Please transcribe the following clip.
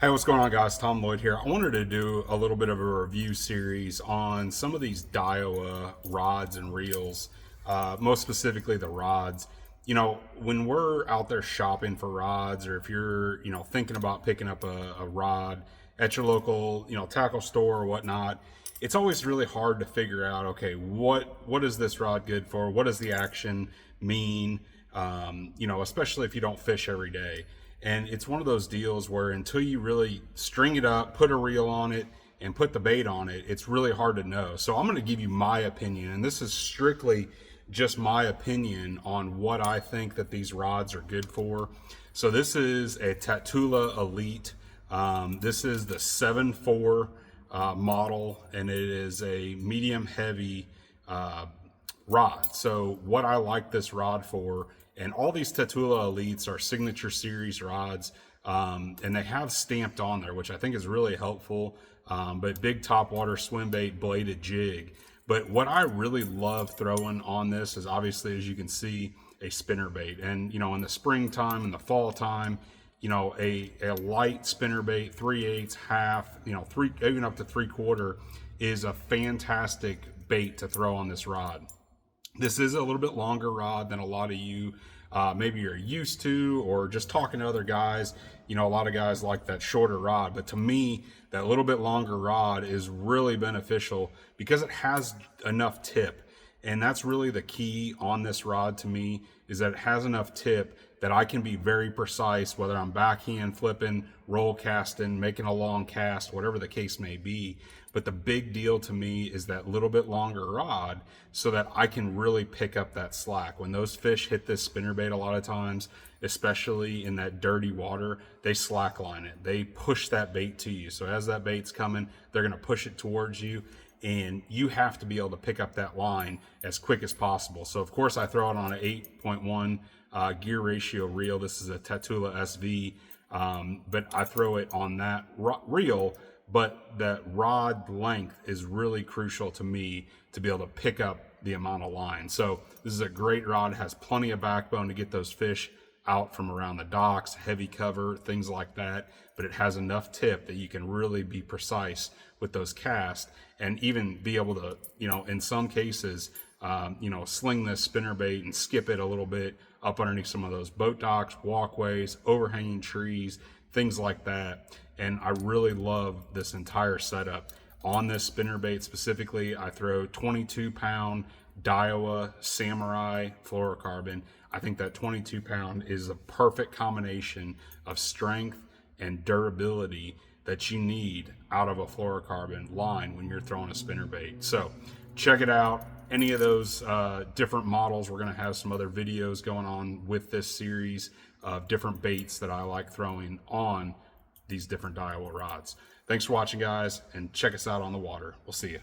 Hey, what's going on, guys? Tom Lloyd here. I wanted to do a little bit of a review series on some of these Daiwa rods and reels, most specifically the rods. When we're out there shopping for rods, or if you're, thinking about picking up a rod at your local, tackle store or whatnot, it's always really hard to figure out, okay, what is this rod good for? What does the action mean? Especially if you don't fish every day. And it's one of those deals where until you really string it up, put a reel on it, and put the bait on it, it's really hard to know. So I'm going to give you my opinion, and this is strictly just my opinion on what I think that these rods are good for. So this is a Tatula Elite. This is the 7.4 model, and it is a medium heavy rod. So what I like this rod for, and all these Tatula Elites are signature series rods, and they have stamped on there, which I think is really helpful. But big topwater swim bait bladed jig. But what I really love throwing on this is, obviously, as you can see, a spinner bait. And in the springtime and the fall time, a light spinner bait, 3/8, half, three, even up to 3/4, is a fantastic bait to throw on this rod. This is a little bit longer rod than a lot of you maybe you're used to, or just talking to other guys. A lot of guys like that shorter rod, but to me, that little bit longer rod is really beneficial because it has enough tip. And that's really the key on this rod to me, is that it has enough tip that I can be very precise, whether I'm backhand flipping, roll casting, making a long cast, whatever the case may be. But the big deal to me is that little bit longer rod, so that I can really pick up that slack. When those fish hit this spinnerbait, a lot of times, especially in that dirty water, they slackline it. They push that bait to you. So as that bait's coming, they're going to push it towards you, and you have to be able to pick up that line as quick as possible. So of course I throw it on an 8.1 gear ratio reel. This is a Tatula SV, but I throw it on that reel. But that rod length is really crucial to me to be able to pick up the amount of line. So this is a great rod. It has plenty of backbone to get those fish out from around the docks, heavy cover, things like that. But it has enough tip that you can really be precise with those casts, and even be able to, in some cases, sling this spinner bait and skip it a little bit up underneath some of those boat docks, walkways, overhanging trees, things like that. And I really love this entire setup. On this spinnerbait specifically, I throw 22-pound Daiwa Samurai fluorocarbon. I think that 22-pound is a perfect combination of strength and durability that you need out of a fluorocarbon line when you're throwing a spinnerbait. So check it out. Any of those different models, we're going to have some other videos going on with this series of different baits that I like throwing on these different Daiwa rods. Thanks for watching, guys, and check us out on the water. We'll see you.